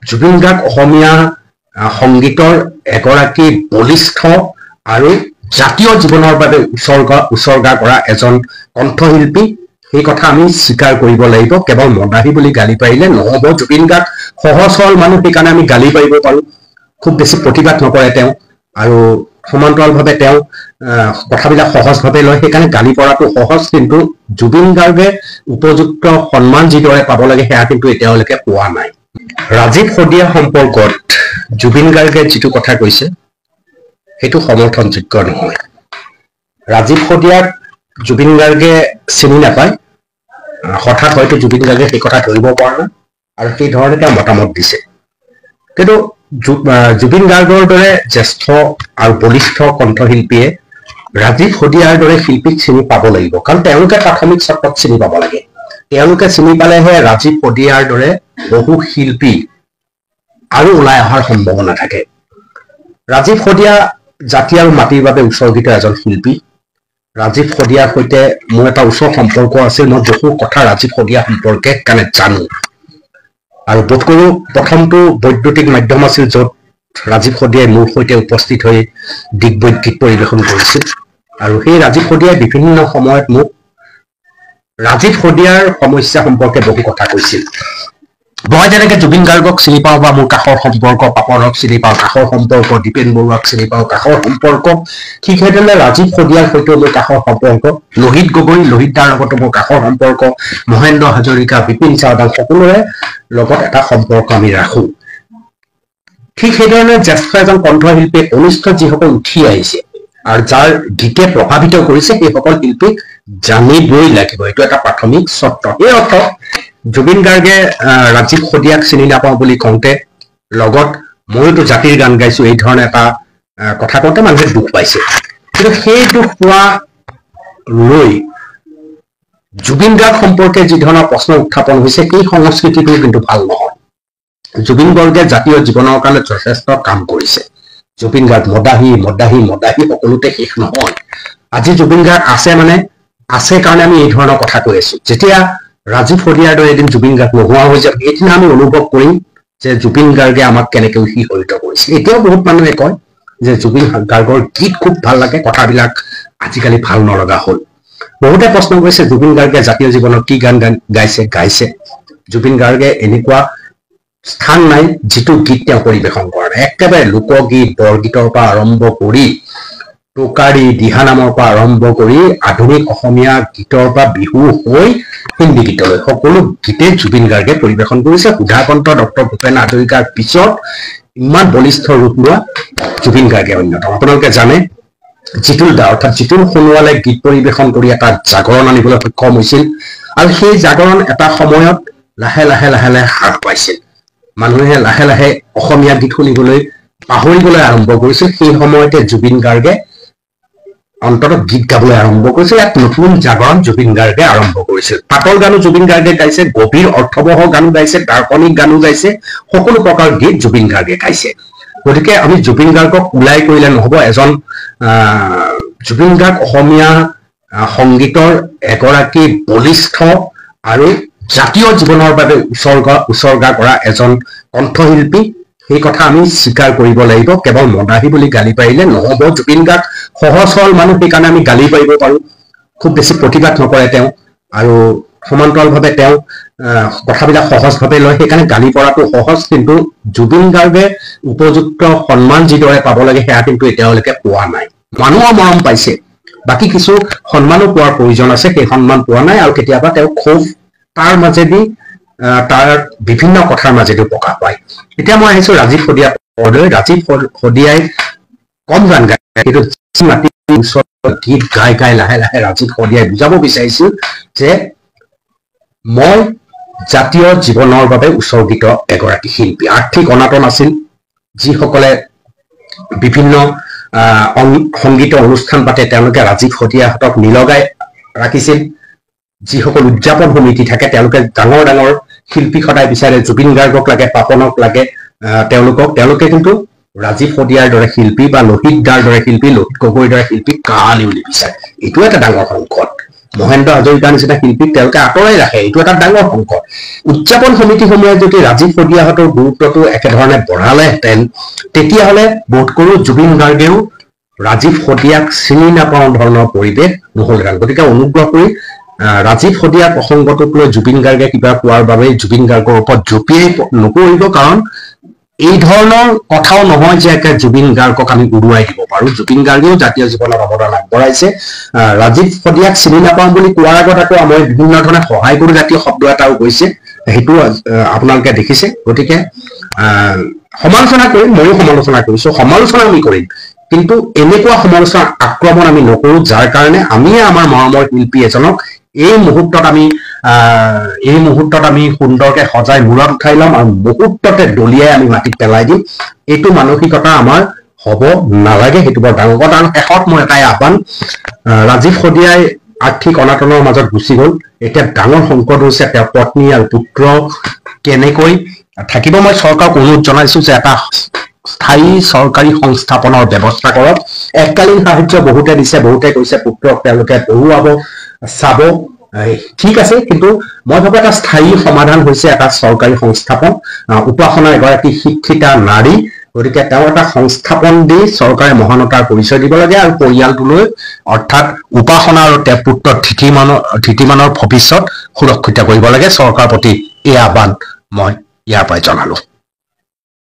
জুবিন গাৰ্গ অসমীয়া সংগীতৰ এগৰাকী বলিষ্ঠ আৰু জাতীয় জীৱনৰ বাবে উৎসৰ্গা কৰা এজন কণ্ঠশিল্পী সেই কথা আমি স্বীকাৰ কৰিব লাগিব কেৱল মদাহী বুলি গালি পাৰিলে নহব জুবিন গাৰ্গ সহজ সৰল মানুহ সেইকাৰণে আমি গালি পাৰিব পাৰো খুব বেছি প্ৰতিবাদ নকৰে তেওঁ আৰু সমান্তৰালভাৱে তেওঁ কথাবিলাক সহজভাৱে লয় সেইকাৰণে গালি পৰাটো সহজ কিন্তু জুবিন গাৰ্গে উপযুক্ত সন্মান যিদৰে পাব লাগে সেয়া কিন্তু এতিয়ালৈকে পোৱা নাই ৰাজীৱ সদিয়া সম্পৰ্কত জুবিন গাৰ্গে যিটো কথা কৈছে সেইটো সমৰ্থনযোগ্য নহয় ৰাজীৱ সদিয়াক জুবিন গাৰ্গে চিনি নাপায় হঠাৎ হয়তো জুবিন গাৰ্গে সেই কথা ধৰিব পৰা নাই আৰু সেই ধৰণে তেওঁ মতামত দিছে কিন্তু জুবিন গাৰ্গৰ দৰে জ্যেষ্ঠ আৰু বলিষ্ঠ কণ্ঠশিল্পীয়ে ৰাজীৱ সদিয়াৰ দৰে শিল্পীক চিনি পাব লাগিব কাৰণ তেওঁলোকে প্ৰাথমিক চক্ৰত চিনি পাব লাগে তেওঁলোকে চিনি পালেহে ৰাজীৱ সদিয়াৰ দৰে বহু শিল্পী আৰু ওলাই অহাৰ সম্ভাৱনা থাকে ৰাজীৱ সদিয়া জাতি আৰু মাটিৰ বাবে উৎসৰ্গিত এজন শিল্পী ৰাজীৱ সদিয়াৰ সৈতে মোৰ এটা ওচৰ সম্পৰ্ক আছিল মই বহু কথা ৰাজীৱ সদিয়া সম্পৰ্কে কানে জানো আৰু বোধ কৰোঁ প্ৰথমটো বৈদ্যুতিক মাধ্যম আছিল য'ত ৰাজীৱ সদিয়াই মোৰ সৈতে উপস্থিত হৈ দিগবৈত গীত পৰিৱেশন কৰিছিল আৰু সেই ৰাজীৱ সদিয়াই বিভিন্ন সময়ত মোক ৰাজীৱ সদিয়াৰ সমস্যা সম্পৰ্কে বহু কথা কৈছিল মই যেনেকৈ জুবিন গাৰ্গক চিনি পাওঁ বা মোৰ কাষৰ সম্পৰ্ক পাপনক চিনি পাওঁ কাষৰ সম্পৰ্ক দীপেন বৰুৱাক চিনি পাওঁ কাষৰ সম্পৰ্ক ঠিক সেইদৰে ৰাজীৱ সদিয়াৰ সৈতেও মোৰ কাষৰ সম্পৰ্ক লোহিত গগৈ লোহিত দাৰ লগতো মোৰ কাষৰ সম্পৰ্ক মহেন্দ্ৰ হাজৰিকা বিপিন চাওডাল সকলোৰে লগত এটা সম্পৰ্ক আমি ৰাখো ঠিক সেইধৰণে জ্যেষ্ঠ এজন কণ্ঠশিল্পী কনিষ্ঠ যিসকল উঠি আহিছে আৰু যাৰ গীতে প্ৰভাৱিত কৰিছে সেইসকল শিল্পীক জানিবই লাগিব এইটো এটা প্ৰাথমিক চৰ্ত এই অৰ্থত জুবিন গাৰ্গে ৰাজীৱ সদিয়াক চিনি নাপাওঁ বুলি কওঁতে লগত মইতো জাতিৰ গান গাইছো এই ধৰণে এটা কথা কওঁতে মানুহে দুখ পাইছে কিন্তু সেই দুখ পোৱা লৈ জুবিন গাৰ্গ সম্পৰ্কে যি ধৰণৰ প্ৰশ্ন উত্থাপন হৈছে এই সংস্কৃতিটো কিন্তু ভাল নহয় জুবিন গাৰ্গে জাতীয় জীৱনৰ কাৰণে যথেষ্ট কাম কৰিছে জুবিন গাৰ্গ মদাহী সকলোতে শেষ নহয় আজি জুবিন গাৰ্গ আছে কাৰণে আমি এই ধৰণৰ কথা কৈ আছো যেতিয়া ৰাজীৱ সদিয়াৰ দৰে এদিন জুবিন গাৰ্গ নোহোৱা হৈ যাব এদিন আমি অনুভৱ কৰিম যে জুবিন গাৰ্গে আমাক কেনেকৈ শিহৰিত কৰিছে এতিয়াও বহুত মানুহে কয় যে জুবিন গাৰ্গৰ গীত খুব ভাল লাগে কথাবিলাক আজিকালি ভাল নলগা হ'ল বহুতে প্ৰশ্ন কৰিছে জুবিন গাৰ্গে জাতীয় জীৱনত কি গান গাইছে জুবিন গাৰ্গে এনেকুৱা স্থান নাই যিটো গীত তেওঁ পৰিৱেশন কৰা নাই একেবাৰে লোকগীত বৰগীতৰ পৰা আৰম্ভ কৰি টোকাৰী দিহানামৰ পৰা আৰম্ভ কৰি আধুনিক অসমীয়া গীতৰ পৰা বিহু হৈ হিন্দী গীতলৈ সকলো গীতে জুবিন গাৰ্গে পৰিৱেশন কৰিছে সুধাকণ্ঠ ডক্টৰ ভূপেন হাজৰিকাৰ পিছত ইমান বলিষ্ঠ ৰূপ লোৱা জুবিন গাৰ্গে অন্যতম আপোনালোকে জানে জিতুল দা অৰ্থাৎ জিতুল সোণোৱালে গীত পৰিৱেশন কৰি এটা জাগৰণ আনিবলৈ সক্ষম হৈছিল আৰু সেই জাগৰণ এটা সময়ত লাহে লাহে হ্ৰাস পাইছিল মানুহে লাহে লাহে অসমীয়া গীত শুনিবলৈ পাহৰিবলৈ আৰম্ভ কৰিছিল সেই সময়তে জুবিন গাৰ্গে অন্ততঃ গীত গাবলৈ আৰম্ভ কৰিছিল এক নতুন জাগৰণ জুবিন গাৰ্গে আৰম্ভ কৰিছিল পাতল গানো জুবিন গাৰ্গে গাইছে গভীৰ অৰ্থবহ গানো গাইছে দাৰ্শনিক গানো গাইছে সকলো প্ৰকাৰ গীত জুবিন গাৰ্গে গাইছে গতিকে আমি জুবিন গাৰ্গক উলাই কৰিলে নহব এজন জুবিন গাৰ্গ অসমীয়া সংগীতৰ এগৰাকী বলিষ্ঠ আৰু জাতীয় জীৱনৰ বাবে উৎসৰ্গা কৰা এজন কণ্ঠশিল্পী সেই কথা আমি স্বীকাৰ কৰিব লাগিব কেৱল মদাহী বুলি গালি পাৰিলে নহব জুবিন গাৰ্গ সহজ সৰল মানুহ সেইকাৰণে আমি গালি পাৰিব পাৰো খুব বেছি প্ৰতিবাদ নকৰে তেওঁ আৰু সমান্তৰালভাৱে তেওঁ কথাবিলাক সহজভাৱে লয় সেইকাৰণে গালি পৰাটো সহজ কিন্তু জুবিন গাৰ্গে উপযুক্ত সন্মান যিদৰে পাব লাগে সেয়া কিন্তু এতিয়ালৈকে পোৱা নাই মানুহৰ মৰম পাইছে বাকী কিছু সন্মানো পোৱাৰ প্ৰয়োজন আছে সেই সন্মান পোৱা নাই আৰু কেতিয়াবা তেওঁ ক্ষোভ তাৰ মাজেদি তাৰ বিভিন্ন কথাৰ মাজেদি প্ৰকাশ পায় এতিয়া মই আহিছো ৰাজীৱ সদিয়া ৰাজীৱ সদিয়াই কম গান গায় কিন্তু গীত গাই লাহে লাহে ৰাজীৱ সদিয়াই বুজাব বিচাৰিছিল যে মই জাতীয় জীৱনৰ বাবে উৎসৰ্গিত এগৰাকী শিল্পী আৰ্থিক অনাটন আছিল যিসকলে বিভিন্ন সংগীতৰ অনুষ্ঠান পাতে তেওঁলোকে ৰাজীৱ সদিয়াহঁতক নিলগাই ৰাখিছিল যিসকল উদযাপন সমিতি থাকে তেওঁলোকে ডাঙৰ ডাঙৰ শিল্পী সদায় বিচাৰে জুবিন গাৰ্গক লাগে পাপনক লাগে তেওঁলোকে কিন্তু ৰাজীৱ সদিয়াৰ দৰে শিল্পী বা লোহিত দাৰ দৰে শিল্পী লোহিত গগৈৰ দৰে শিল্পী কাহানি বুলি বিচাৰে এইটো এটা ডাঙৰ সংকট মহেন্দ্ৰ হাজৰিকাৰ নিচিনা শিল্পীক তেওঁলোকে আঁতৰাই ৰাখে। এইটো এটা ডাঙৰ সংকট। উদযাপন সমিতিসমূহে যদি ৰাজীৱ শদিয়াহঁতৰ গুৰুত্বটো একেধৰণে বঢ়ালেহেঁতেন, তেতিয়াহ'লে বোধ কৰোঁ জুবিন গাৰ্গেও ৰাজীৱ শদিয়াক চিনি নাপাওঁ ধৰণৰ পৰিৱেশ নহ'লহেঁতেন। গতিকে অনুগ্ৰহ কৰি ৰাজীৱ শদিয়াৰ প্ৰসংগটোক লৈ জুবিন গাৰ্গে কিবা কোৱাৰ বাবে জুবিন গাৰ্গৰ ওপৰত জঁপিয়াই নপৰিব, কাৰণ এই ধৰণৰ কথাও নহয় যে একে জুবিন গাৰ্গক আমি উৰুৱাই দিব পাৰোঁ। জুবিন গাৰ্গেও জাতীয় জীৱনত অৱদান আগবঢ়াইছে। ৰাজীৱ শদিয়াক চিনি নাপাওঁ বুলি কোৱাৰ আগত আকৌ মই বিভিন্ন ধৰণে সহায় কৰোঁ জাতীয় শব্দ এটাও গৈছে, সেইটো আপোনালোকে দেখিছে। গতিকে সমালোচনা কৰিম, ময়ো সমালোচনা কৰিছোঁ, সমালোচনা আমি কৰিম, কিন্তু এনেকুৱা সমালোচনাৰ আক্ৰমণ আমি নকৰোঁ যাৰ কাৰণে আমিয়ে আমাৰ মৰমৰ শিল্পী এজনক এই মুহূৰ্তত আমি সুন্দৰকে সজাই মূৰত উঠাই ল'ম আৰু মুহূৰ্ততে দলিয়াই আমি মাটিত পেলাই দিম। এইটো মানসিকতা আমাৰ হ'ব নালাগে, সেইটো বৰ ডাঙৰ কথা। আৰু শেষত মোৰ এটাই আহ্বান, ৰাজীৱ শদিয়াই আৰ্থিক অনাটনৰ মাজত গুচি গ'ল। এতিয়া ডাঙৰ সংকট হৈছে তেওঁৰ পত্নী আৰু পুত্ৰ কেনেকৈ থাকিব। মই চৰকাৰক অনুৰোধ জনাইছোঁ যে এটা স্থায়ী চৰকাৰী সংস্থাপনৰ ব্যৱস্থা কৰক। এককালীন সাহায্য বহুতে দিছে, বহুতে কৈছে পুত্ৰক তেওঁলোকে পঢ়ুৱাব, চাব, ঠিক আছে, কিন্তু মই ভাবোঁ এটা স্থায়ী সমাধান হৈছে এটা চৰকাৰী সংস্থাপন। উপাসনা এগৰাকী শিক্ষিতা নাৰী, গতিকে তেওঁ এটা সংস্থাপন দি চৰকাৰে মহানতাৰ পৰিচয় দিব লাগে আৰু পৰিয়ালটোলৈ, অৰ্থাৎ উপাসনা আৰু তেওঁৰ পুত্ৰৰ ধৃতিমানৰ ভৱিষ্যত সুৰক্ষিত কৰিব লাগে। চৰকাৰৰ প্ৰতি এই আহ্বান মই ইয়াৰ পৰাই জনালোঁ।